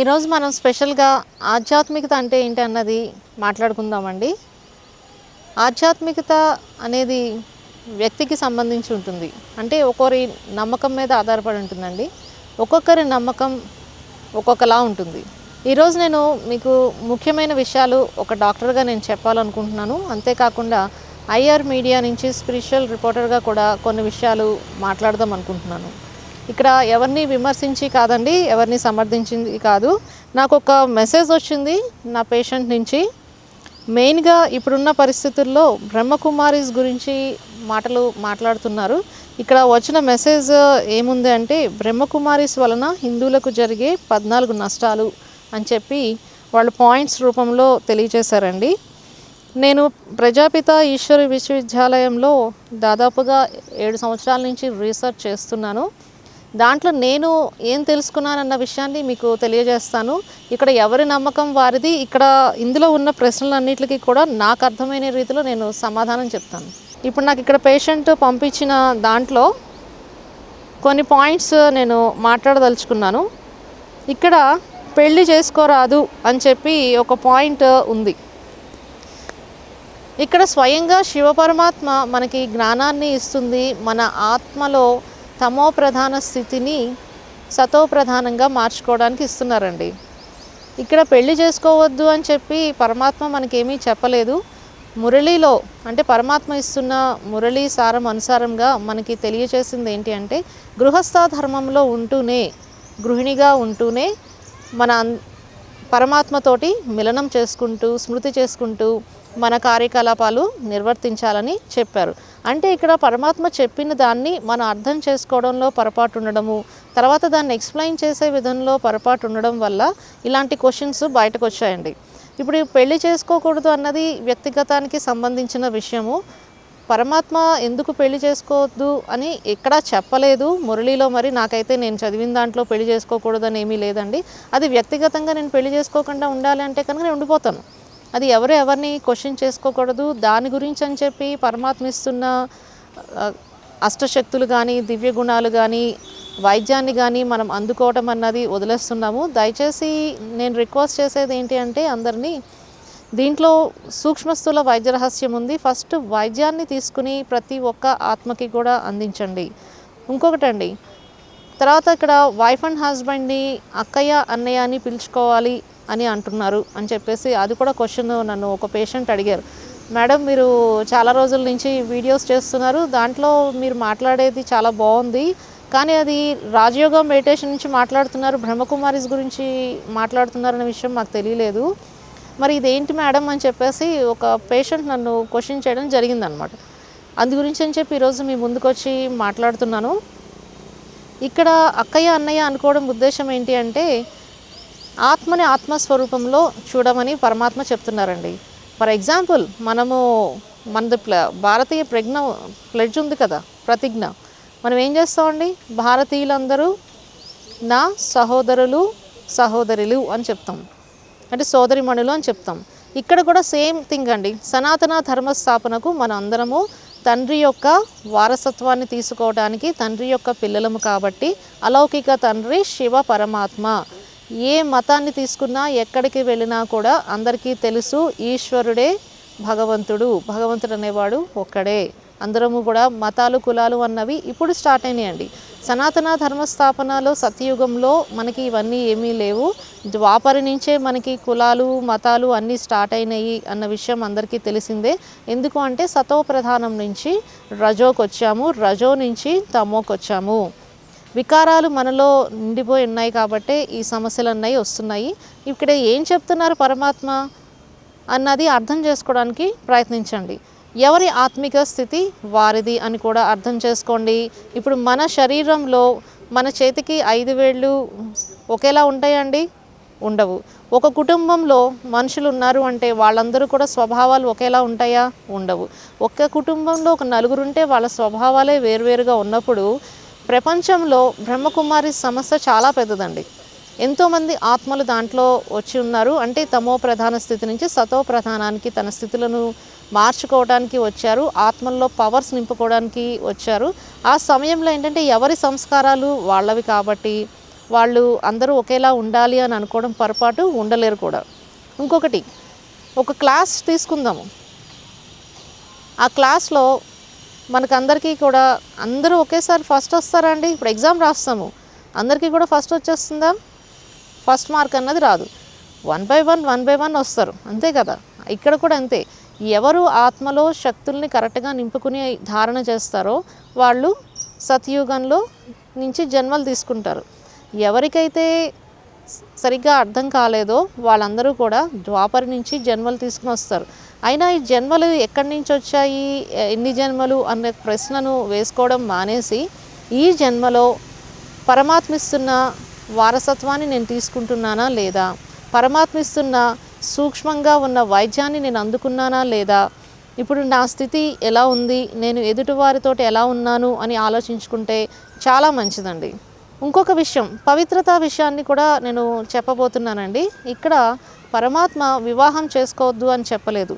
ఈరోజు మనం స్పెషల్గా ఆధ్యాత్మికత అంటే ఏంటి అన్నది మాట్లాడుకుందామండి. ఆధ్యాత్మికత అనేది వ్యక్తికి సంబంధించి ఉంటుంది. అంటే ఒక్కొరి నమ్మకం మీద ఆధారపడి ఉంటుందండి. ఒక్కొక్కరి నమ్మకం ఒక్కొక్కలా ఉంటుంది. ఈరోజు నేను మీకు ముఖ్యమైన విషయాలు ఒక డాక్టర్గా నేను చెప్పాలనుకుంటున్నాను. అంతేకాకుండా ఐఆర్ మీడియా నుంచి స్పిరిచువల్ రిపోర్టర్గా కూడా కొన్ని విషయాలు మాట్లాడదాం అనుకుంటున్నాను. ఇక్కడ ఎవరిని విమర్శించి కాదండి, ఎవరిని సమర్థించింది కాదు. నాకు ఒక మెసేజ్ వచ్చింది నా పేషెంట్ నుంచి. మెయిన్గా ఇప్పుడున్న పరిస్థితుల్లో బ్రహ్మకుమారీస్ గురించి మాట్లాడుతున్నారు. ఇక్కడ వచ్చిన మెసేజ్ ఏముంది అంటే, బ్రహ్మకుమారీస్ వలన హిందువులకు జరిగే 14 నష్టాలు అని చెప్పి వాళ్ళు పాయింట్స్ రూపంలో తెలియజేశారండి. నేను ప్రజాపిత ఈశ్వరి విశ్వవిద్యాలయంలో దాదాపుగా 7 సంవత్సరాల నుంచి రీసెర్చ్ చేస్తున్నాను. దాంట్లో నేను ఏం తెలుసుకున్నానన్న విషయాన్ని మీకు తెలియజేస్తాను. ఇక్కడ ఎవరి నమ్మకం వారిది. ఇందులో ఉన్న ప్రశ్నలన్నిటికీ కూడా నాకు అర్థమైన రీతిలో నేను సమాధానం చెప్తాను. ఇప్పుడు నాకు ఇక్కడ పేషెంట్ పంపించిన దాంట్లో కొన్ని పాయింట్స్ నేను మాట్లాడదలుచుకున్నాను. ఇక్కడ పెళ్లి చేసుకోరాదు అని చెప్పి ఒక పాయింట్ ఉంది. ఇక్కడ స్వయంగా శివపరమాత్మ మనకి జ్ఞానాన్ని ఇస్తుంది. మన ఆత్మలో తమో ప్రధాన స్థితిని సతో ప్రధానంగా మార్చుకోవడానికి ఇస్తున్నారండి. ఇక్కడ పెళ్లి చేసుకోవద్దు అని చెప్పి పరమాత్మ మనకేమీ చెప్పలేదు. మురళిలో అంటే పరమాత్మ ఇస్తున్న మురళీ సారం అనుసారంగా మనకి తెలియచేసింది ఏంటి అంటే, గృహస్థ ధర్మంలో ఉంటూనే, గృహిణిగా ఉంటూనే మన పరమాత్మతోటి మిలనం చేసుకుంటూ, స్మృతి చేసుకుంటూ మన కార్యకలాపాలు నిర్వర్తించాలని చెప్పారు. అంటే ఇక్కడ పరమాత్మ చెప్పిన దాన్ని మనం అర్థం చేసుకోవడంలో పొరపాటు ఉండడము, తర్వాత దాన్ని ఎక్స్ప్లెయిన్ చేసే విధంలో పొరపాటు ఉండడం వల్ల ఇలాంటి క్వశ్చన్స్ బయటకు వచ్చాయండి. ఇప్పుడు పెళ్లి చేసుకోకూడదు అన్నది వ్యక్తిగతానికి సంబంధించిన విషయము. పరమాత్మ ఎందుకు పెళ్లి చేసుకోవద్దు అని ఎక్కడా చెప్పలేదు మురళిలో. మరి నాకైతే నేను చదివిన దాంట్లో పెళ్లి చేసుకోకూడదని ఏమీ లేదండి. అది వ్యక్తిగతంగా నేను పెళ్లి చేసుకోకుండా ఉండాలి అంటే కనుక నేను ఉండిపోతాను. అది ఎవరిని క్వశ్చన్ చేసుకోకూడదు. దాని గురించి అని చెప్పి పరమాత్మ ఇస్తున్న అష్టశక్తులు కానీ, దివ్య గుణాలు కానీ, వైద్యాన్ని కానీ మనం అందుకోవటం అన్నది వదిలేస్తున్నాము. దయచేసి నేను రిక్వెస్ట్ చేసేది ఏంటి అంటే, అందరినీ దీంట్లో సూక్ష్మస్థూల వైద్య రహస్యం ఉంది. ఫస్ట్ వైద్యాన్ని తీసుకుని ప్రతి ఒక్క ఆత్మకి కూడా అందించండి. ఇంకొకటండి, తర్వాత ఇక్కడ వైఫ్ అండ్ హస్బెండ్ని అక్కయ్య అన్నయ్య అని పిలుచుకోవాలి అని అంటున్నారు అని చెప్పేసి అది కూడా క్వశ్చన్ నన్ను ఒక పేషెంట్ అడిగారు. మేడం, మీరు చాలా రోజుల నుంచి వీడియోస్ చేస్తున్నారు, దాంట్లో మీరు మాట్లాడేది చాలా బాగుంది, కానీ అది రాజయోగ మెడిటేషన్ నుంచి మాట్లాడుతున్నారు, బ్రహ్మకుమారీస్ గురించి మాట్లాడుతున్నారనే విషయం మాకు తెలియలేదు, మరి ఇదేంటి మేడం అని చెప్పేసి ఒక పేషెంట్ నన్ను క్వశ్చన్ చేయడం జరిగిందనమాట. అందు గురించి అని చెప్పి ఈరోజు మీ ముందుకు వచ్చి మాట్లాడుతున్నాను. ఇక్కడ అక్కయ్య అన్నయ్య అనుకోవడం ఉద్దేశం ఏంటి అంటే, ఆత్మని ఆత్మస్వరూపంలో చూడమని పరమాత్మ చెప్తున్నారండి. ఫర్ ఎగ్జాంపుల్, మనది భారతీయ ప్లెడ్జ్ ఉంది కదా, ప్రతిజ్ఞ. మనం ఏం చేస్తామండి, భారతీయులందరూ నా సహోదరులు సహోదరులు అని చెప్తాం, అంటే సోదరిమణులు అని చెప్తాం. ఇక్కడ కూడా సేమ్ థింగ్ అండి. సనాతన ధర్మస్థాపనకు మన అందరము తండ్రి యొక్క వారసత్వాన్ని తీసుకోవడానికి తండ్రి యొక్క పిల్లలము కాబట్టి, అలౌకిక తండ్రి శివ పరమాత్మ. ఏ మతాన్ని తీసుకున్నా, ఎక్కడికి వెళ్ళినా కూడా అందరికీ తెలుసు, ఈశ్వరుడే భగవంతుడు. భగవంతుడు అనేవాడు ఒక్కడే. అందరము కూడా మతాలు కులాలు అన్నవి ఇప్పుడు స్టార్ట్ అయినాయండి. సనాతన ధర్మస్థాపనలో సత్యయుగంలో మనకి ఇవన్నీ ఏమీ లేవు. ద్వాపరి నుంచే మనకి కులాలు మతాలు అన్నీ స్టార్ట్ అయినాయి అన్న విషయం అందరికీ తెలిసిందే. ఎందుకు అంటే సతో ప్రధానం నుంచి రజోకి వచ్చాము, రజో నుంచి తమోకి వచ్చాము. వికారాలు మనలో నిండిపోయి ఉన్నాయి కాబట్టే ఈ సమస్యలు అన్నవి వస్తున్నాయి. ఇక్కడ ఏం చెప్తున్నారు పరమాత్మ అన్నది అర్థం చేసుకోవడానికి ప్రయత్నించండి. ఎవరి ఆత్మిక స్థితి వారిది అని కూడా అర్థం చేసుకోండి. ఇప్పుడు మన శరీరంలో మన చేతికి 5 వేళ్ళు ఒకేలా ఉంటాయండి? ఉండవు. ఒక కుటుంబంలో మనుషులు ఉన్నారు అంటే వాళ్ళందరూ కూడా స్వభావాలు ఒకేలా ఉంటాయా? ఉండవు. ఒక్క కుటుంబంలో ఒక నలుగురు ఉంటే వాళ్ళ స్వభావాలే వేరువేరుగా ఉన్నప్పుడు ప్రపంచంలో బ్రహ్మకుమారి సమస్య చాలా పెద్దదండి. ఎంతోమంది ఆత్మలు దాంట్లో వచ్చి ఉన్నారు. అంటే తమో ప్రధాన స్థితి నుంచి సతో ప్రధానానికి తన స్థితులను మార్చుకోవడానికి వచ్చారు. ఆత్మల్లో పవర్స్ నింపుకోవడానికి వచ్చారు. ఆ సమయంలో ఏంటంటే ఎవరి సంస్కారాలు వాళ్ళవి కాబట్టి వాళ్ళు అందరూ ఒకేలా ఉండాలి అని అనుకోవడం పొరపాటు, ఉండలేరు కూడా. ఇంకొకటి, ఒక క్లాస్ తీసుకుందాము. ఆ క్లాస్లో మనకందరికీ కూడా అందరూ ఒకేసారి ఫస్ట్ వస్తారా అండి? ఇప్పుడు ఎగ్జామ్ రాస్తాము, అందరికీ కూడా ఫస్ట్ వచ్చేస్తుందా? ఫస్ట్ మార్క్ అన్నది రాదు. 1 బై 1 వస్తారు, అంతే కదా. ఇక్కడ కూడా అంతే. ఎవరు ఆత్మలో శక్తుల్ని కరెక్ట్గా నింపుకుని ధారణ చేస్తారో వాళ్ళు సత్యుగంలో నుంచి జన్మలు తీసుకుంటారు. ఎవరికైతే సరిగ్గా అర్థం కాలేదో వాళ్ళందరూ కూడా ద్వాపర నుంచి జన్మలు తీసుకుని వస్తారు. అయినా ఈ జన్మలు ఎక్కడి నుంచి వచ్చాయి, ఎన్ని జన్మలు అనే ప్రశ్నను వేసుకోవడం మానేసి, ఈ జన్మలో పరమాత్మిస్తున్న వారసత్వాన్ని నేను తీసుకుంటున్నానా లేదా, పరమాత్మిస్తున్న సూక్ష్మంగా ఉన్న వైద్యాన్ని నేను అందుకున్నానా లేదా, ఇప్పుడు నా స్థితి ఎలా ఉంది, నేను ఎదుటివారితోటి ఎలా ఉన్నాను అని ఆలోచించుకుంటే చాలా మంచిదండి. ఇంకొక విషయం, పవిత్రతా విషయాన్ని కూడా నేను చెప్పబోతున్నానండి. ఇక్కడ పరమాత్మ వివాహం చేసుకోవద్దు అని చెప్పలేదు.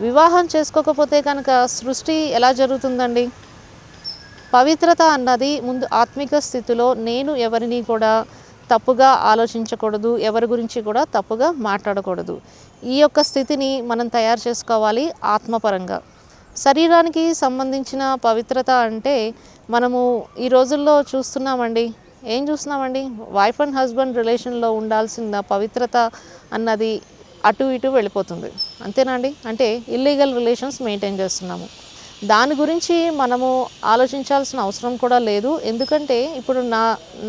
వివాహం చేసుకోకపోతే కనుక సృష్టి ఎలా జరుగుతుందండి? పవిత్రత అన్నది ముందు ఆత్మిక స్థితిలో నేను ఎవరిని కూడా తప్పుగా ఆలోచించకూడదు, ఎవరి గురించి కూడా తప్పుగా మాట్లాడకూడదు. ఈ యొక్క స్థితిని మనం తయారు చేసుకోవాలి ఆత్మపరంగా. శరీరానికి సంబంధించిన పవిత్రత అంటే మనము ఈ రోజుల్లో చూస్తున్నామండి. ఏం చూస్తున్నామండి? వైఫ్ అండ్ హస్బెండ్ రిలేషన్లో ఉండాల్సిన పవిత్రత అన్నది అటు ఇటు వెళ్ళిపోతుంది, అంతేనండి. అంటే ఇల్లీగల్ రిలేషన్స్ మెయింటైన్ చేస్తున్నాము. దాని గురించి మనము ఆలోచించాల్సిన అవసరం కూడా లేదు. ఎందుకంటే ఇప్పుడు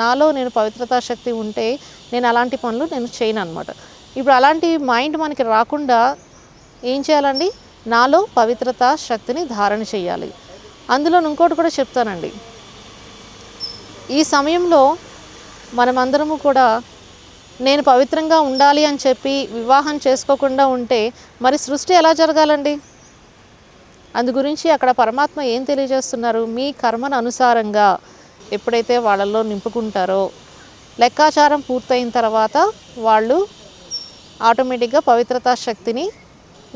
నాలో నేను పవిత్రతా శక్తి ఉంటే నేను అలాంటి పనులు నేను చేయను అనమాట. ఇప్పుడు అలాంటి మైండ్ మనకి రాకుండా ఏం చేయాలండి? నాలో పవిత్రతా శక్తిని ధారణ చేయాలి. అందులో ఇంకోటి కూడా చెప్తానండి. ఈ సమయంలో మనమందరము కూడా నేను పవిత్రంగా ఉండాలి అని చెప్పి వివాహం చేసుకోకుండా ఉంటే మరి సృష్టి ఎలా జరగాలండి? అందు గురించి అక్కడ పరమాత్మ ఏం తెలియజేస్తున్నారు? మీ కర్మను అనుసారంగా ఎప్పుడైతే వాళ్ళల్లో నింపుకుంటారో లెక్కాచారం పూర్తయిన తర్వాత వాళ్ళు ఆటోమేటిక్గా పవిత్రతా శక్తిని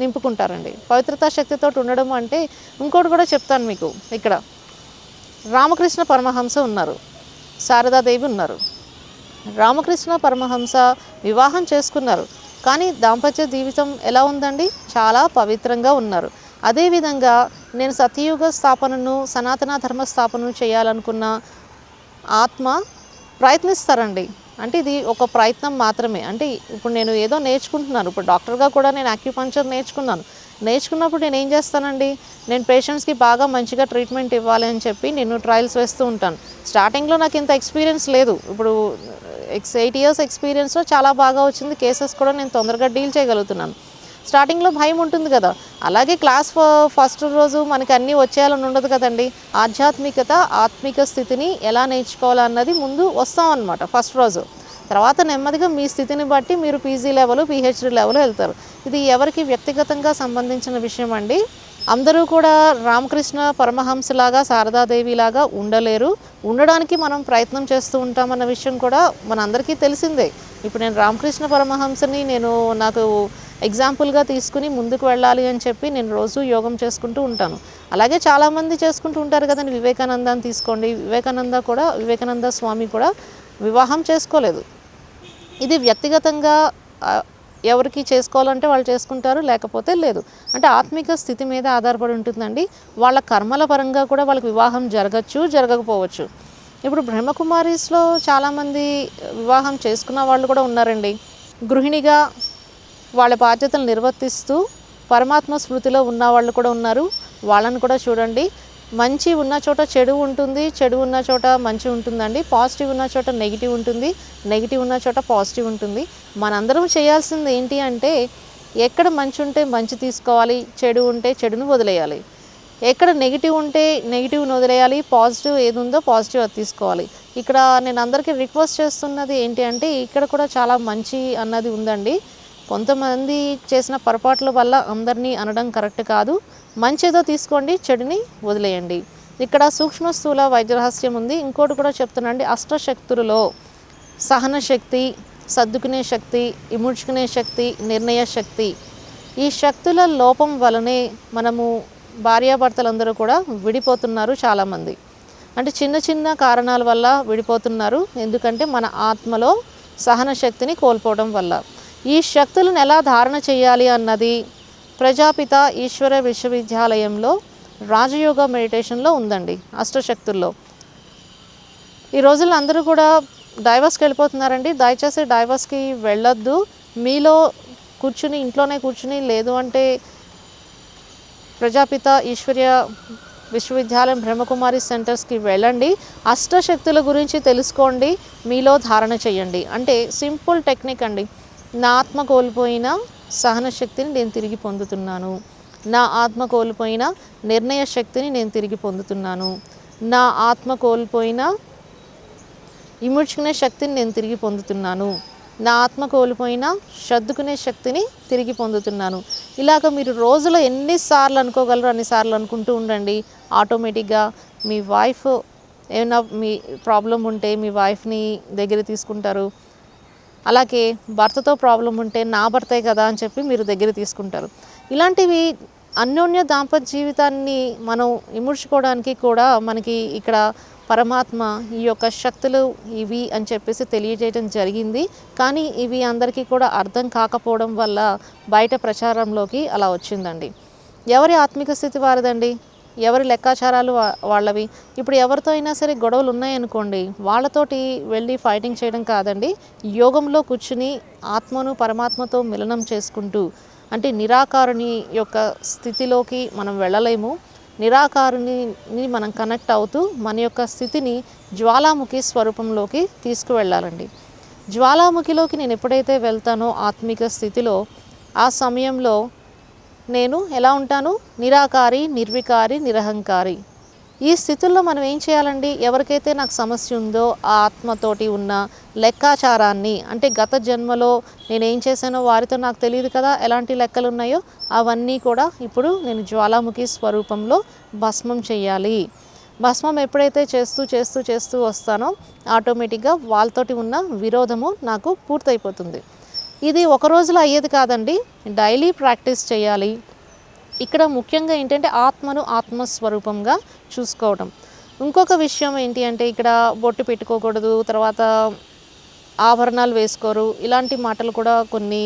నింపుకుంటారండి. పవిత్రతా శక్తితో ఉండడం అంటే ఇంకోటి కూడా చెప్తాను మీకు. ఇక్కడ రామకృష్ణ పరమహంస ఉన్నారు, శారదాదేవి ఉన్నారు. రామకృష్ణ పరమహంస వివాహం చేసుకున్నారు, కానీ దాంపత్య జీవితం ఎలా ఉందండి? చాలా పవిత్రంగా ఉన్నారు. అదేవిధంగా నేను సత్యయుగ స్థాపనను, సనాతన ధర్మ స్థాపనను చేయాలనుకున్న ఆత్మ ప్రయత్నిస్తారండి. అంటే ఇది ఒక ప్రయత్నం మాత్రమే. అంటే ఇప్పుడు నేను ఏదో నేర్చుకుంటున్నాను. ఇప్పుడు డాక్టర్గా కూడా నేను యాక్యుపంక్చర్ నేర్చుకున్నప్పుడు నేను ఏం చేస్తానండి? నేను పేషెంట్స్కి బాగా మంచిగా ట్రీట్మెంట్ ఇవ్వాలి అని చెప్పి నేను ట్రయల్స్ వేస్తూ ఉంటాను. స్టార్టింగ్లో నాకు ఇంత ఎక్స్పీరియన్స్ లేదు. ఇప్పుడు 8 years ఎక్స్పీరియన్స్లో చాలా బాగా వచ్చింది. కేసెస్ కూడా నేను తొందరగా డీల్ చేయగలుగుతున్నాను. స్టార్టింగ్లో భయం ఉంటుంది కదా. అలాగే క్లాస్ ఫస్ట్ రోజు మనకి అన్నీ వచ్చేయాలని ఉండదు కదండి. ఆధ్యాత్మికత, ఆత్మిక స్థితిని ఎలా నేర్చుకోవాలన్నది ముందు వస్తాం అన్నమాట ఫస్ట్ రోజు. తర్వాత నెమ్మదిగా మీ స్థితిని బట్టి మీరు పీజీ లెవెల్, పిహెచ్డి లెవెల్ వెళ్తారు. ఇది ఎవరికి వ్యక్తిగతంగా సంబంధించిన విషయం అండి. అందరూ కూడా రామకృష్ణ పరమహంసలాగా, శారదాదేవిలాగా ఉండలేరు. ఉండడానికి మనం ప్రయత్నం చేస్తూ ఉంటామన్న విషయం కూడా మనందరికీ తెలిసిందే. ఇప్పుడు నేను రామకృష్ణ పరమహంసని నాకు ఎగ్జాంపుల్గా తీసుకుని ముందుకు వెళ్ళాలి అని చెప్పి నేను రోజు యోగం చేసుకుంటూ ఉంటాను. అలాగే చాలామంది చేసుకుంటూ ఉంటారు కదండి. వివేకానందాన్ని తీసుకోండి. వివేకానంద స్వామి కూడా వివాహం చేసుకోలేదు. ఇది వ్యక్తిగతంగా ఎవరికి చేసుకోవాలంటే వాళ్ళు చేసుకుంటారు, లేకపోతే లేదు. అంటే ఆత్మిక స్థితి మీద ఆధారపడి ఉంటుందండి. వాళ్ళ కర్మల పరంగా కూడా వాళ్ళకి వివాహం జరగచ్చు, జరగకపోవచ్చు. ఇప్పుడు బ్రహ్మకుమారీస్లో చాలామంది వివాహం చేసుకున్న వాళ్ళు కూడా ఉన్నారండి. గృహిణిగా వాళ్ళ బాధ్యతలు నిర్వర్తిస్తూ పరమాత్మ స్మృతిలో ఉన్న వాళ్ళు కూడా ఉన్నారు. వాళ్ళని కూడా చూడండి. మంచి ఉన్న చోట చెడు ఉంటుంది, చెడు ఉన్న చోట మంచి ఉంటుందండి. పాజిటివ్ ఉన్న చోట నెగిటివ్ ఉంటుంది, నెగిటివ్ ఉన్న చోట పాజిటివ్ ఉంటుంది. మనందరం చేయాల్సింది ఏంటి అంటే ఎక్కడ మంచి ఉంటే మంచి తీసుకోవాలి, చెడు ఉంటే చెడును వదిలేయాలి. ఎక్కడ నెగిటివ్ ఉంటే నెగిటివ్ని వదిలేయాలి, పాజిటివ్ ఏది ఉందో పాజిటివ్ అది తీసుకోవాలి. ఇక్కడ నేను అందరికీ రిక్వెస్ట్ చేస్తున్నది ఏంటి అంటే ఇక్కడ కూడా చాలా మంచి అన్నది ఉందండి. కొంతమంది చేసిన పొరపాట్ల వల్ల అందరినీ అనడం కరెక్ట్ కాదు. మంచిదో తీసుకోండి, చెడుని వదిలేయండి. ఇక్కడ సూక్ష్మ స్థూల వైద్య రహస్యం ఉంది. ఇంకోటి కూడా చెప్తున్నాండి. అష్టశక్తులలో సహన శక్తి, సర్దుకునే శక్తి, ఇముడ్చుకునే శక్తి, నిర్ణయ శక్తి, ఈ శక్తుల లోపం వలనే మనము భార్యాభర్తలందరూ కూడా విడిపోతున్నారు చాలామంది. అంటే చిన్న చిన్న కారణాల వల్ల విడిపోతున్నారు. ఎందుకంటే మన ఆత్మలో సహన శక్తిని కోల్పోవడం వల్ల. ఈ శక్తులను ఎలా ధారణ చేయాలి అన్నది ప్రజాపిత ఈశ్వర విశ్వవిద్యాలయంలో రాజయోగ మెడిటేషన్లో ఉందండి, అష్టశక్తుల్లో. ఈ రోజుల్లో అందరూ కూడా డైవర్స్కి వెళ్ళిపోతున్నారండి. దయచేసి డైవర్స్కి వెళ్ళొద్దు. మీలో కూర్చుని, ఇంట్లోనే కూర్చుని, లేదు అంటే ప్రజాపిత ఈశ్వర్య విశ్వవిద్యాలయం బ్రహ్మకుమారి సెంటర్స్కి వెళ్ళండి. అష్టశక్తుల గురించి తెలుసుకోండి, మీలో ధారణ చేయండి. అంటే సింపుల్ టెక్నిక్ అండి. నా ఆత్మ కోల్పోయిన సహన శక్తిని నేను తిరిగి పొందుతున్నాను. నా ఆత్మ కోల్పోయిన నిర్ణయ శక్తిని నేను తిరిగి పొందుతున్నాను. నా ఆత్మ కోల్పోయిన ఇముడ్చుకునే శక్తిని నేను తిరిగి పొందుతున్నాను. నా ఆత్మ కోల్పోయిన సర్దుకునే శక్తిని తిరిగి పొందుతున్నాను. ఇలాగ మీరు రోజులో ఎన్నిసార్లు అనుకోగలరో అన్నిసార్లు అనుకుంటూ ఉండండి. ఆటోమేటిక్గా మీ వైఫ్ ఏమైనా మీ ప్రాబ్లం ఉంటే మీ వైఫ్ని దగ్గర తీసుకుంటారు. అలాగే భర్తతో ప్రాబ్లం ఉంటే నా భర్తే కదా అని చెప్పి మీరు దగ్గర తీసుకుంటారు. ఇలాంటివి అన్యోన్య దాంపత్య జీవితాన్ని మనం ఇముడ్చుకోవడానికి కూడా మనకి ఇక్కడ పరమాత్మ ఈ యొక్క శక్తులు ఇవి అని చెప్పేసి తెలియజేయడం జరిగింది. కానీ ఇవి అందరికీ కూడా అర్థం కాకపోవడం వల్ల బయట ప్రచారంలోకి అలా వచ్చిందండి. ఎవరి ఆత్మిక స్థితి వారిదండి, ఎవరి లెక్కాచారాలు వాళ్ళవి. ఇప్పుడు ఎవరితో అయినా సరే గొడవలు ఉన్నాయనుకోండి, వాళ్ళతోటి వెళ్ళి ఫైటింగ్ చేయడం కాదండి, యోగంలో కూర్చుని ఆత్మను పరమాత్మతో మిలనం చేసుకుంటూ, అంటే నిరాకారుని యొక్క స్థితిలోకి మనం వెళ్ళలేము. నిరాకారుని మనం కనెక్ట్ అవుతూ మన యొక్క స్థితిని జ్వాలాముఖి స్వరూపంలోకి తీసుకువెళ్ళాలండి. జ్వాలాముఖిలోకి నేను ఎప్పుడైతే వెళ్తానో ఆత్మిక స్థితిలో, ఆ సమయంలో నేను ఎలా ఉంటాను? నిరాకారి, నిర్వికారి, నిరహంకారి. ఈ స్థితుల్లో మనం ఏం చేయాలండి? ఎవరికైతే నాకు సమస్య ఉందో ఆ ఆత్మతోటి ఉన్న లెక్కాచారాన్ని, అంటే గత జన్మలో నేనేం చేశానో వారితో నాకు తెలియదు కదా, ఎలాంటి లెక్కలు ఉన్నాయో అవన్నీ కూడా ఇప్పుడు నేను జ్వాలాముఖి స్వరూపంలో భస్మం చేయాలి. భస్మం ఎప్పుడైతే చేస్తూ చేస్తూ చేస్తూ వస్తానో ఆటోమేటిక్గా వాళ్ళతోటి ఉన్న విరోధము నాకు పూర్తయిపోతుంది. ఇది ఒక రోజులో అయ్యేది కాదండి, డైలీ ప్రాక్టీస్ చేయాలి. ఇక్కడ ముఖ్యంగా ఏంటంటే ఆత్మను ఆత్మస్వరూపంగా చూసుకోవడం. ఇంకొక విషయం ఏంటి అంటే ఇక్కడ బొట్టు పెట్టుకోకూడదు, తర్వాత ఆభరణాలు వేసుకోరు, ఇలాంటి మాటలు కూడా కొన్ని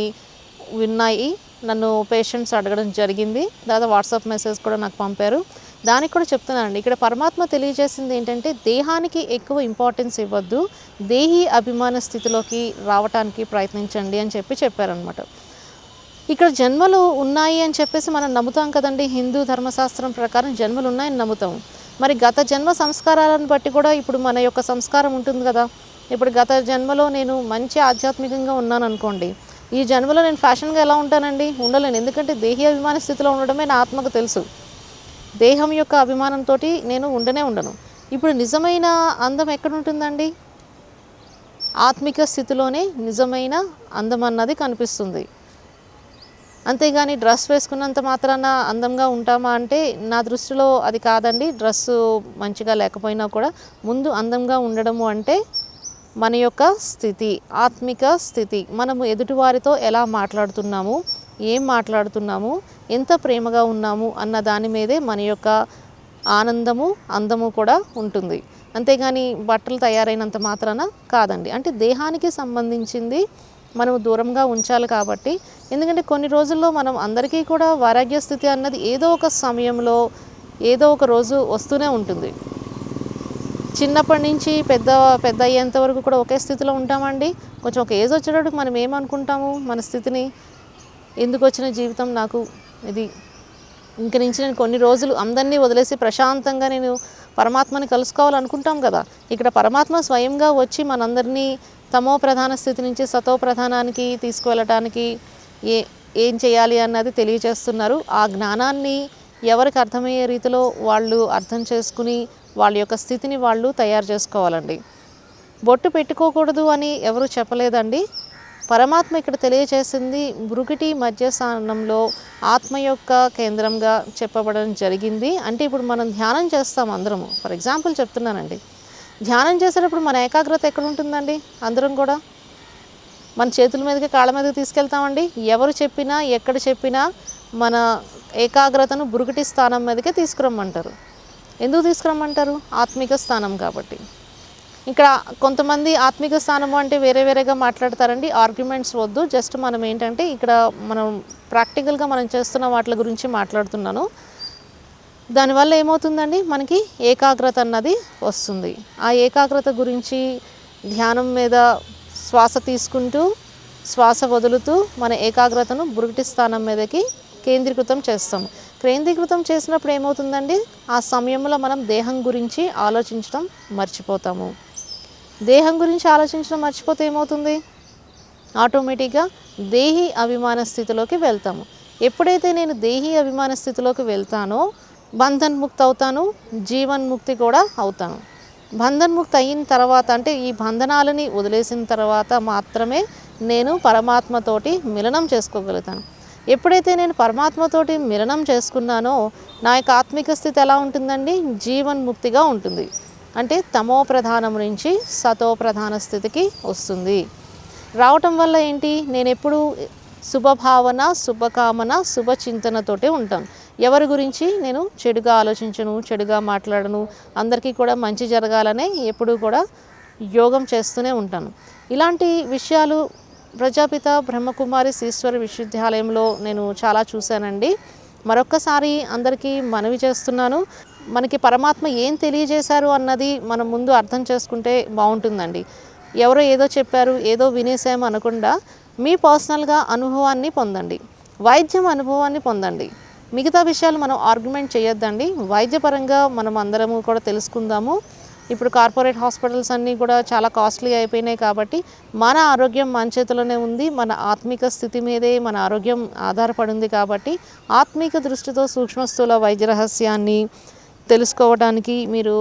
విన్నాయి. నన్ను పేషెంట్స్ అడగడం జరిగింది, తర్వాత వాట్సాప్ మెసేజ్ కూడా నాకు పంపారు. దానికి కూడా చెప్తున్నానండి, ఇక్కడ పరమాత్మ తెలియజేసింది ఏంటంటే దేహానికి ఎక్కువ ఇంపార్టెన్స్ ఇవ్వద్దు, దేహి అభిమాన స్థితిలోకి రావటానికి ప్రయత్నించండి అని చెప్పారనమాట. ఇక్కడ జన్మలు ఉన్నాయి అని చెప్పేసి మనం నమ్ముతాం కదండి. హిందూ ధర్మశాస్త్రం ప్రకారం జన్మలు ఉన్నాయని నమ్ముతాం. మరి గత జన్మ సంస్కారాలను బట్టి కూడా ఇప్పుడు మన యొక్క సంస్కారం ఉంటుంది కదా. ఇప్పుడు గత జన్మలో నేను మంచి ఆధ్యాత్మికంగా ఉన్నాను అనుకోండి, ఈ జన్మలో నేను ఫ్యాషన్గా ఎలా ఉంటానండి? ఉండలేను. ఎందుకంటే దేహి అభిమాన స్థితిలో ఉండడమే నా ఆత్మకు తెలుసు. దేహం యొక్క అభిమానంతో నేను ఉండను. ఇప్పుడు నిజమైన అందం ఎక్కడ ఉంటుందండి? ఆత్మిక స్థితిలోనే నిజమైన అందం అన్నది కనిపిస్తుంది. అంతేగాని డ్రెస్ వేసుకున్నంత మాత్రాన అందంగా ఉంటామా అంటే నా దృష్టిలో అది కాదండి. డ్రెస్సు మంచిగా లేకపోయినా కూడా ముందు అందంగా ఉండడము అంటే మన యొక్క స్థితి, ఆత్మిక స్థితి. మనము ఎదుటివారితో ఎలా మాట్లాడుతున్నాము, ఏం మాట్లాడుతున్నాము, ఎంత ప్రేమగా ఉన్నాము అన్న దాని మీదే మన యొక్క ఆనందము, అందము కూడా ఉంటుంది. అంతేగాని బట్టలు తయారైనంత మాత్రాన కాదండి. అంటే దేహానికి సంబంధించింది మనం దూరంగా ఉంచాలి కాబట్టి. ఎందుకంటే కొన్ని రోజుల్లో మనం అందరికీ కూడా వైరాగ్య స్థితి అన్నది ఏదో ఒక సమయంలో ఏదో ఒక రోజు వస్తూనే ఉంటుంది. చిన్నప్పటి నుంచి పెద్ద అయ్యేంత వరకు కూడా ఒకే స్థితిలో ఉంటామండి. కొంచెం ఒక ఏజ్ వచ్చేటప్పుడు మనం ఏమనుకుంటాము, మన స్థితిని, ఎందుకు వచ్చిన జీవితం నాకు ఇది, ఇంక నుంచి నేను కొన్ని రోజులు అందరినీ వదిలేసి ప్రశాంతంగా నేను పరమాత్మని కలుసుకోవాలనుకుంటాం కదా. ఇక్కడ పరమాత్మ స్వయంగా వచ్చి మనందరినీ తమో ప్రధాన స్థితి నుంచి సతో ప్రధానానికి తీసుకువెళ్ళటానికి ఏం చేయాలి అన్నది తెలియజేస్తున్నారు. ఆ జ్ఞానాన్ని ఎవరికి అర్థమయ్యే రీతిలో వాళ్ళు అర్థం చేసుకుని వాళ్ళ యొక్క స్థితిని వాళ్ళు తయారు చేసుకోవాలండి. బొట్టు పెట్టుకోకూడదు అని ఎవరు చెప్పలేదండి. పరమాత్మ ఇక్కడ తెలియజేసింది భృకుటి మధ్య స్థానంలో ఆత్మ యొక్క కేంద్రంగా చెప్పబడడం జరిగింది. అంటే ఇప్పుడు మనం ధ్యానం చేస్తాం అందరము. ఫర్ ఎగ్జాంపుల్ చెప్తున్నానండి, ధ్యానం చేసేటప్పుడు మన ఏకాగ్రత ఎక్కడ ఉంటుందండి? అందరం కూడా మన చేతుల మీదకి, కాళ్ళ మీదకి తీసుకెళ్తామండి. ఎవరు చెప్పినా ఎక్కడ చెప్పినా మన ఏకాగ్రతను భృకుటి స్థానం మీదకే తీసుకురమ్మంటారు. ఎందుకు తీసుకురమ్మంటారు? ఆత్మిక స్థానం కాబట్టి. ఇక్కడ కొంతమంది ఆత్మిక స్థానము అంటే వేరే వేరేగా మాట్లాడతారండి. ఆర్గ్యుమెంట్స్ వద్దు. జస్ట్ మనం ఏంటంటే ఇక్కడ మనం ప్రాక్టికల్గా మనం చేస్తున్న వాటి గురించి మాట్లాడుతున్నాను. దానివల్ల ఏమవుతుందండి, మనకి ఏకాగ్రత అన్నది వస్తుంది. ఆ ఏకాగ్రత గురించి ధ్యానం మీద శ్వాస తీసుకుంటూ శ్వాస వదులుతూ మన ఏకాగ్రతను బురుటి స్థానం మీదకి కేంద్రీకృతం చేస్తాం. కేంద్రీకృతం చేసినప్పుడు ఏమవుతుందండి, ఆ సమయంలో మనం దేహం గురించి ఆలోచించడం మర్చిపోతాము. దేహం గురించి ఆలోచించడం మర్చిపోతే ఏమవుతుంది, ఆటోమేటిక్గా దేహి అభిమాన స్థితిలోకి వెళ్తాము. ఎప్పుడైతే నేను దేహి అభిమాన స్థితిలోకి వెళ్తానో బంధన్ ముక్తి అవుతాను, జీవన్ ముక్తి కూడా అవుతాను. బంధన్ ముక్తి అయిన తర్వాత అంటే ఈ బంధనాలని వదిలేసిన తర్వాత మాత్రమే నేను పరమాత్మతోటి మిలనం చేసుకోగలుగుతాను. ఎప్పుడైతే నేను పరమాత్మతోటి మిలనం చేసుకున్నానో నా యొక్క ఆత్మిక స్థితి ఎలా ఉంటుందండి, జీవన్ ముక్తిగా ఉంటుంది. అంటే తమో ప్రధానం నుంచి సతో ప్రధాన స్థితికి వస్తుంది. రావటం వల్ల ఏంటి, నేను ఎప్పుడు శుభభావన, శుభకామన, శుభచింతనతోటే ఉంటాను. ఎవరి గురించి నేను చెడుగా ఆలోచించను, చెడుగా మాట్లాడను, అందరికీ కూడా మంచి జరగాలనే ఎప్పుడూ కూడా యోగం చేస్తూనే ఉంటాను. ఇలాంటి విషయాలు ప్రజాపిత బ్రహ్మకుమారి ఈశ్వర విశ్వవిద్యాలయంలో నేను చాలా చూశానండి. మరొక్కసారి అందరికీ మనవి చేస్తున్నాను, మనకి పరమాత్మ ఏం తెలియజేశారు అన్నది మనం ముందు అర్థం చేసుకుంటే బాగుంటుందండి. ఎవరో ఏదో చెప్పారు, ఏదో వినేసాము అనకుండా మీ పర్సనల్గా అనుభవాన్ని పొందండి, వైద్యం అనుభవాన్ని పొందండి. మిగతా విషయాలు మనం ఆర్గ్యుమెంట్ చేయొద్దండి. వైద్యపరంగా మనం అందరము కూడా తెలుసుకుందాము. ఇప్పుడు కార్పొరేట్ హాస్పిటల్స్ అన్నీ కూడా చాలా కాస్ట్లీ అయిపోయినాయి కాబట్టి మన ఆరోగ్యం మన చేతిలోనే ఉంది. మన ఆత్మిక స్థితి మీదే మన ఆరోగ్యం ఆధారపడింది కాబట్టి ఆత్మిక దృష్టితో సూక్ష్మస్థూల వైద్య రహస్యాన్ని తెలుసుకోవడానికి మీరు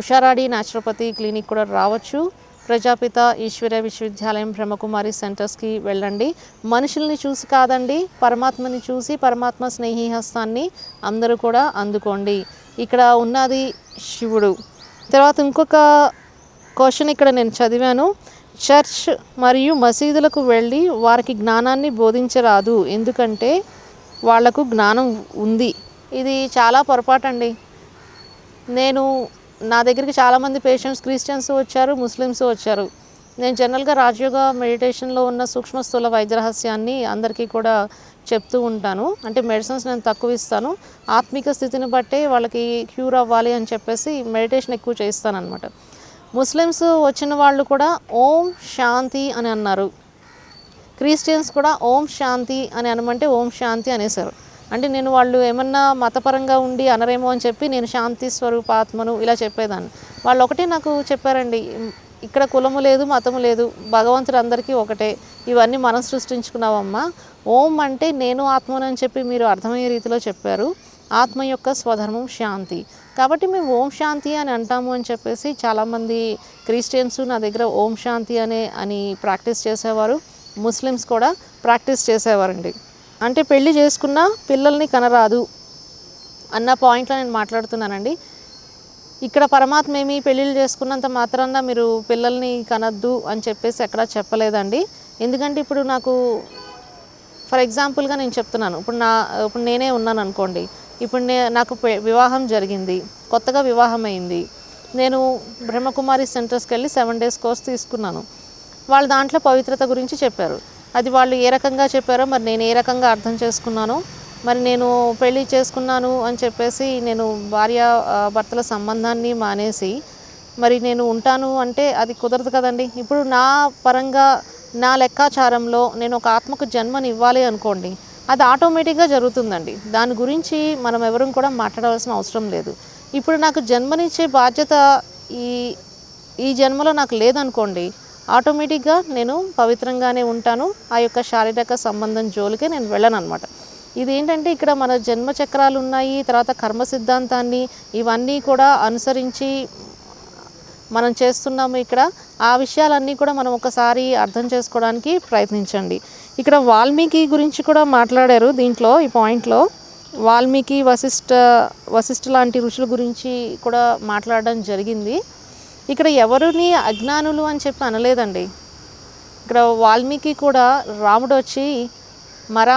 ఉషారాడి న్యాచురోపతి క్లినిక్ కూడా రావచ్చు. ప్రజాపిత ఈశ్వర విశ్వవిద్యాలయం బ్రహ్మకుమారి సెంటర్స్కి వెళ్ళండి. మనుషుల్ని చూసి కాదండి, పరమాత్మని చూసి పరమాత్మ స్నేహి హస్తాన్ని అందరూ కూడా అందుకోండి. ఇక్కడ ఉన్నది శివుడు. తర్వాత ఇంకొక క్వశ్చన్ ఇక్కడ నేను చదివాను, చర్చ్ మరియు మసీదులకు వెళ్ళి వారికి జ్ఞానాన్ని బోధించరాదు, ఎందుకంటే వాళ్లకు జ్ఞానం ఉంది. ఇది చాలా పొరపాటండి. నా దగ్గరికి చాలామంది పేషెంట్స్ క్రిస్టియన్స్ వచ్చారు, ముస్లిమ్స్ వచ్చారు. నేను జనరల్గా రాజయోగ మెడిటేషన్లో ఉన్న సూక్ష్మస్థూల వైద్య రహస్యాన్ని అందరికీ కూడా చెప్తూ ఉంటాను. అంటే మెడిసిన్స్ నేను తక్కువ ఇస్తాను, ఆత్మిక స్థితిని బట్టే వాళ్ళకి క్యూర్ అవ్వాలి అని చెప్పేసి మెడిటేషన్ ఎక్కువ చేస్తాను అనమాట. ముస్లిమ్స్ వచ్చిన వాళ్ళు కూడా ఓం శాంతి అని అన్నారు, క్రిస్టియన్స్ కూడా ఓం శాంతి అని అనమంటే ఓం శాంతి అనేసారు. అంటే నేను వాళ్ళు ఏమన్నా మతపరంగా ఉండి అనరేమో అని చెప్పి నేను శాంతి స్వరూపాత్మను ఇలా చెప్పేదాన్ని. వాళ్ళు ఒకటే నాకు చెప్పారండి, ఇక్కడ కులము లేదు, మతము లేదు, భగవంతుడు అందరికీ ఒకటే, ఇవన్నీ మనం సృష్టించుకున్నావమ్మా. ఓం అంటే నేను ఆత్మనని చెప్పి మీరు అర్థమయ్యే రీతిలో చెప్పారు. ఆత్మ యొక్క స్వధర్మం శాంతి, కాబట్టి మేము ఓం శాంతి అని అంటాము అని చెప్పేసి చాలామంది క్రిస్టియన్స్ నా దగ్గర ఓం శాంతి అని ప్రాక్టీస్ చేసేవారు. ముస్లిమ్స్ కూడా ప్రాక్టీస్ చేసేవారండి. అంటే పెళ్లి చేసుకున్న పిల్లల్ని కనరాదు అన్న పాయింట్లో నేను మాట్లాడుతున్నానండి. ఇక్కడ పరమాత్మ ఏమి పెళ్ళిళ్ళు చేసుకున్నంత మాత్రాన మీరు పిల్లల్ని కనద్దు అని చెప్పేసి ఎక్కడా చెప్పలేదండి. ఎందుకంటే ఇప్పుడు నాకు ఫర్ ఎగ్జాంపుల్గా నేను చెప్తున్నాను, ఇప్పుడు నేనే ఉన్నాను అనుకోండి. ఇప్పుడు నాకు వివాహం జరిగింది, కొత్తగా వివాహం అయింది. నేను బ్రహ్మకుమారి సెంటర్స్కి వెళ్ళి 7 days కోర్స్ తీసుకున్నాను. వాళ్ళు దాంట్లో పవిత్రత గురించి చెప్పారు. అది వాళ్ళు ఏ రకంగా చెప్పారో మరి నేను ఏ రకంగా అర్థం చేసుకున్నానో, మరి నేను పెళ్ళి చేసుకున్నాను అని చెప్పేసి నేను భార్య భర్తల సంబంధాన్ని మానేసి మరి నేను ఉంటాను అంటే అది కుదరదు కదండి. ఇప్పుడు నా పరంగా నా లెక్కాచారంలో నేను ఒక ఆత్మకు జన్మని ఇవ్వాలి అనుకోండి, అది ఆటోమేటిక్గా జరుగుతుందండి. దాని గురించి మనం ఎవరూ కూడా మాట్లాడవలసిన అవసరం లేదు. ఇప్పుడు నాకు జన్మనిచ్చే బాధ్యత ఈ జన్మలో నాకు లేదనుకోండి, ఆటోమేటిక్గా నేను పవిత్రంగానే ఉంటాను. ఆ యొక్క శారీరక సంబంధం జోలికే నేను వెళ్ళను అనమాట. ఇదేంటంటే ఇక్కడ మన జన్మ చక్రాలు ఉన్నాయి, తర్వాత కర్మ సిద్ధాంతాన్ని ఇవన్నీ కూడా అనుసరించి మనం చేస్తున్నాము. ఇక్కడ ఆ విషయాలన్నీ కూడా మనం ఒకసారి అర్థం చేసుకోవడానికి ప్రయత్నించండి. ఇక్కడ వాల్మీకి గురించి కూడా మాట్లాడారు దీంట్లో. ఈ పాయింట్లో వాల్మీకి, వశిష్ఠ లాంటి ఋషుల గురించి కూడా మాట్లాడడం జరిగింది. ఇక్కడ ఎవరిని అజ్ఞానులు అని చెప్పి అనలేదండి. ఇక్కడ వాల్మీకి కూడా రాముడు వచ్చి మర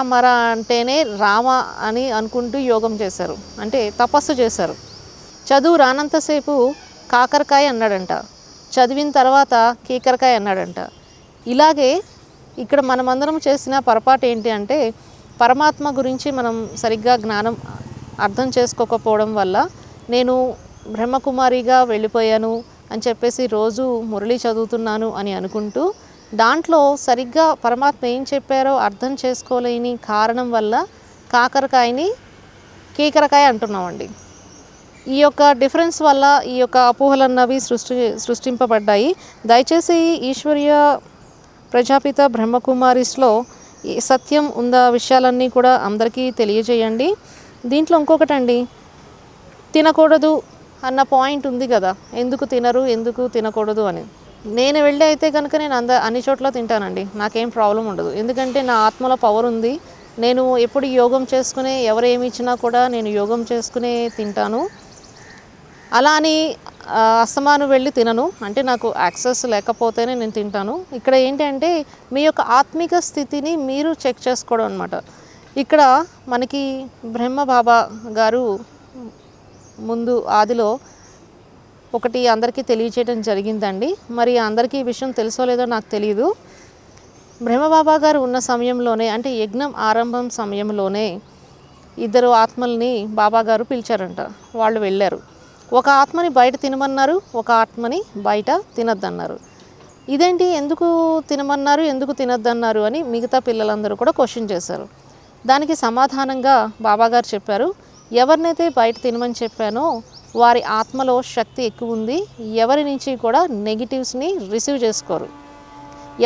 అంటేనే రామ అని అనుకుంటూ యోగం చేశారు, అంటే తపస్సు చేశారు. చదువు రానంతసేపు కాకరకాయ అన్నాడంట, చదివిన తర్వాత కీకరకాయ అన్నాడంట. ఇలాగే ఇక్కడ మనమందరం చేసిన పొరపాటు ఏంటి అంటే, పరమాత్మ గురించి మనం సరిగ్గా జ్ఞానం అర్థం చేసుకోకపోవడం వల్ల నేను బ్రహ్మకుమారిగా వెళ్ళిపోయాను అని చెప్పేసి రోజు మురళి చదువుతున్నాను అని అనుకుంటూ, దాంట్లో సరిగ్గా పరమాత్మ ఏం చెప్పారో అర్థం చేసుకోలేని కారణం వల్ల కాకరకాయని కీకరకాయ అంటున్నామండి. ఈ యొక్క డిఫరెన్స్ వల్ల ఈ యొక్క అపోహలు అన్నవి సృష్టింపబడ్డాయి. దయచేసి ఈశ్వర్య ప్రజాపిత బ్రహ్మకుమారిస్లో ఈ సత్యం ఉన్న విషయాలన్నీ కూడా అందరికీ తెలియజేయండి. దీంట్లో ఇంకొకటండి, తినకూడదు అన్న పాయింట్ ఉంది కదా, ఎందుకు తినరు, ఎందుకు తినకూడదు అని. నేను వెళ్ళి అయితే కనుక నేను అన్ని చోట్ల తింటానండి, నాకేం ప్రాబ్లం ఉండదు. ఎందుకంటే నా ఆత్మలో పవర్ ఉంది. నేను ఎప్పుడు యోగం చేసుకునే, ఎవరు ఏమి ఇచ్చినా కూడా నేను యోగం చేసుకునే తింటాను. అలా అని అస్తమాను వెళ్ళి తినను, అంటే నాకు యాక్సెస్ లేకపోతేనే నేను తింటాను. ఇక్కడ ఏంటంటే మీ యొక్క ఆత్మిక స్థితిని మీరు చెక్ చేసుకోవడం అనమాట. ఇక్కడ మనకి బ్రహ్మ బాబా గారు ముందు ఆదిలో ఒకటి అందరికీ తెలియచేయడం జరిగిందండి. మరి అందరికీ ఈ విషయం తెలుసో లేదో నాకు తెలియదు. బ్రహ్మబాబా గారు ఉన్న సమయంలోనే, అంటే యజ్ఞం ఆరంభం సమయంలోనే ఇద్దరు ఆత్మల్ని బాబా గారు పిలిచారంట. వాళ్ళు వెళ్ళారు. ఒక ఆత్మని బయట తినమన్నారు, ఒక ఆత్మని బయట తినద్దన్నారు. ఇదేంటి, ఎందుకు తినమన్నారు, ఎందుకు తినద్దన్నారు అని మిగతా పిల్లలందరూ కూడా క్వశ్చన్ చేశారు. దానికి సమాధానంగా బాబాగారు చెప్పారు, ఎవరినైతే బయట తినమని చెప్పానో వారి ఆత్మలో శక్తి ఎక్కువ ఉంది, ఎవరి నుంచి కూడా నెగిటివ్స్ని రిసీవ్ చేసుకోరు.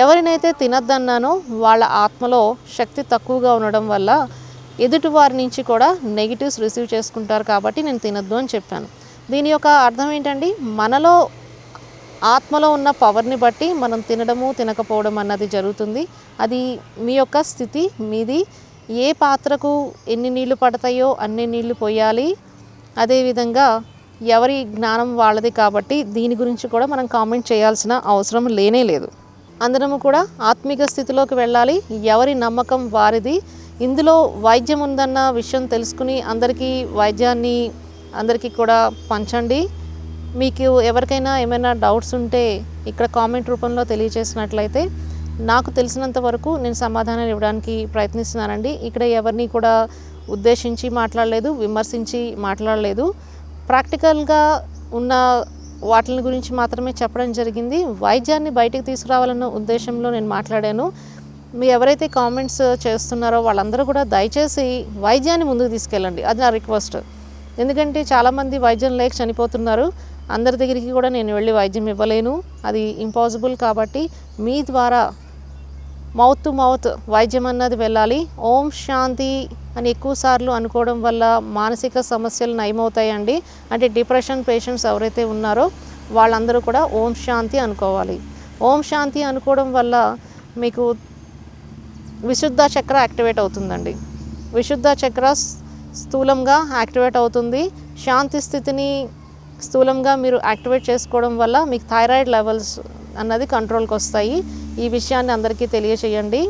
ఎవరినైతే తినద్దన్నానో వాళ్ళ ఆత్మలో శక్తి తక్కువగా ఉండడం వల్ల ఎదుటి వారి నుంచి కూడా నెగిటివ్స్ రిసీవ్ చేసుకుంటారు, కాబట్టి నేను తినద్దు అని చెప్పాను. దీని యొక్క అర్థం ఏంటండి, మనలో ఆత్మలో ఉన్న పవర్ని బట్టి మనం తినడము తినకపోవడం అన్నది జరుగుతుంది. అది మీ యొక్క స్థితి, మీది. ఏ పాత్రకు ఎన్ని నీళ్లు పడతాయో అన్ని నీళ్లు పోయాలి. అదేవిధంగా ఎవరి జ్ఞానం వాళ్ళది, కాబట్టి దీని గురించి కూడా మనం కామెంట్ చేయాల్సిన అవసరం లేనే లేదు. అందరము కూడా ఆత్మిక స్థితిలోకి వెళ్ళాలి, ఎవరి నమ్మకం వారిది. ఇందులో వైద్యం ఉందన్న విషయం తెలుసుకుని అందరికీ వైద్యాన్ని అందరికీ కూడా పంచండి. మీకు ఎవరికైనా ఏమైనా డౌట్స్ ఉంటే ఇక్కడ కామెంట్ రూపంలో తెలియజేసినట్లయితే నాకు తెలిసినంత వరకు నేను సమాధానం ఇవ్వడానికి ప్రయత్నిస్తున్నానండి. ఇక్కడ ఎవరిని కూడా ఉద్దేశించి మాట్లాడలేదు, విమర్శించి మాట్లాడలేదు. ప్రాక్టికల్గా ఉన్న వాటిని గురించి మాత్రమే చెప్పడం జరిగింది. వైద్యాన్ని బయటికి తీసుకురావాలన్న ఉద్దేశంలో నేను మాట్లాడాను. మీ ఎవరైతే కామెంట్స్ చేస్తున్నారో వాళ్ళందరూ కూడా దయచేసి వైద్యాన్ని ముందుకు తీసుకెళ్ళండి, అది నా రిక్వెస్ట్. ఎందుకంటే చాలామంది వైద్యం లేక చనిపోతున్నారు. అందరి దగ్గరికి కూడా నేను వెళ్ళి వైద్యం ఇవ్వలేను, అది ఇంపాసిబుల్. కాబట్టి మీ ద్వారా మౌత్ టు మౌత్ వైద్యం అన్నది వెళ్ళాలి. ఓం శాంతి అని ఎక్కువసార్లు అనుకోవడం వల్ల మానసిక సమస్యలు నయమవుతాయండి. అంటే డిప్రెషన్ పేషెంట్స్ ఎవరైతే ఉన్నారో వాళ్ళందరూ కూడా ఓం శాంతి అనుకోవాలి. ఓం శాంతి అనుకోవడం వల్ల మీకు విశుద్ధ చక్ర యాక్టివేట్ అవుతుందండి. విశుద్ధ చక్ర స్థూలంగా యాక్టివేట్ అవుతుంది. శాంతి స్థితిని స్థూలంగా మీరు యాక్టివేట్ చేసుకోవడం వల్ల మీకు థైరాయిడ్ లెవెల్స్ అన్నది కంట్రోల్కి వస్తాయి. ఈ విషయాన్ని అందరికీ తెలియచేయండి.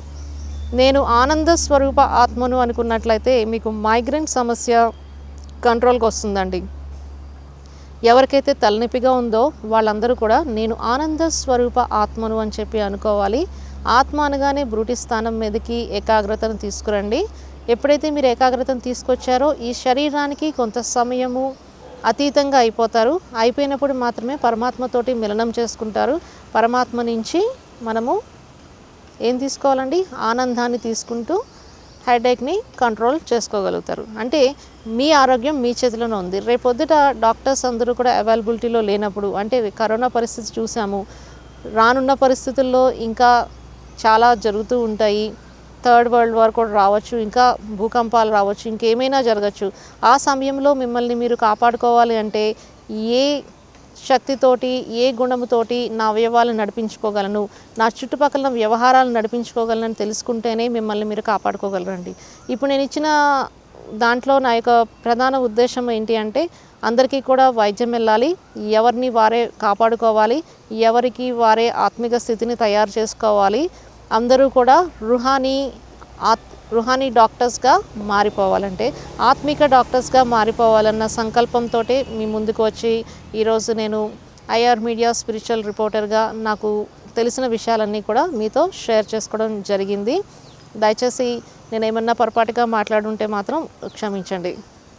నేను ఆనంద స్వరూప ఆత్మను అనుకున్నట్లయితే మీకు మైగ్రేన్ సమస్య కంట్రోల్కి వస్తుందండి. ఎవరికైతే తలనొప్పిగా ఉందో వాళ్ళందరూ కూడా నేను ఆనంద స్వరూప ఆత్మను అని చెప్పి అనుకోవాలి. ఆత్మ అనగానే బ్రూటి స్థానం మీదకి ఏకాగ్రతను తీసుకురండి. ఎప్పుడైతే మీరు ఏకాగ్రతను తీసుకొచ్చారో ఈ శరీరానికి కొంత సమయము అతీతంగా అయిపోతారు. అయిపోయినప్పుడు మాత్రమే పరమాత్మతోటి మిలనం చేసుకుంటారు. పరమాత్మ నుంచి మనము ఏం తీసుకోవాలండి, ఆనందాన్ని తీసుకుంటూ హెడేక్ని కంట్రోల్ చేసుకోగలుగుతారు. అంటే మీ ఆరోగ్యం మీ చేతిలోనే ఉంది. రేపొద్దుట డాక్టర్స్ అందరూ కూడా అవైలబిలిటీలో లేనప్పుడు, అంటే కరోనా పరిస్థితి చూసాము, రానున్న పరిస్థితుల్లో ఇంకా చాలా జరుగుతూ ఉంటాయి. థర్డ్ వరల్డ్ వార్ కూడా రావచ్చు, ఇంకా భూకంపాలు రావచ్చు, ఇంకేమైనా జరగచ్చు. ఆ సమయంలో మిమ్మల్ని మీరు కాపాడుకోవాలి అంటే ఏ శక్తితోటి, ఏ గుణముతోటి నా అవయవాలను నడిపించుకోగలను, నా చుట్టుపక్కల వ్యవహారాలను నడిపించుకోగలనని తెలుసుకుంటేనే మిమ్మల్ని మీరు కాపాడుకోగలరండి. ఇప్పుడు నేను ఇచ్చిన దాంట్లో నా యొక్క ప్రధాన ఉద్దేశం ఏంటి అంటే అందరికీ కూడా వైద్యం వెళ్ళాలి, ఎవరిని వారే కాపాడుకోవాలి, ఎవరికి వారే ఆత్మిక స్థితిని తయారు చేసుకోవాలి. అందరూ కూడా రుహానీ రుహానీ డాక్టర్స్గా మారిపోవాలంటే ఆత్మిక డాక్టర్స్గా మారిపోవాలన్న సంకల్పంతో మీ ముందుకు వచ్చి ఈరోజు నేను ఐఆర్ మీడియా స్పిరిచువల్ రిపోర్టర్గా నాకు తెలిసిన విషయాలన్నీ కూడా మీతో షేర్ చేసుకోవడం జరిగింది. దయచేసి నేను ఏమన్నా పొరపాటుగా మాట్లాడుంటే మాత్రం క్షమించండి.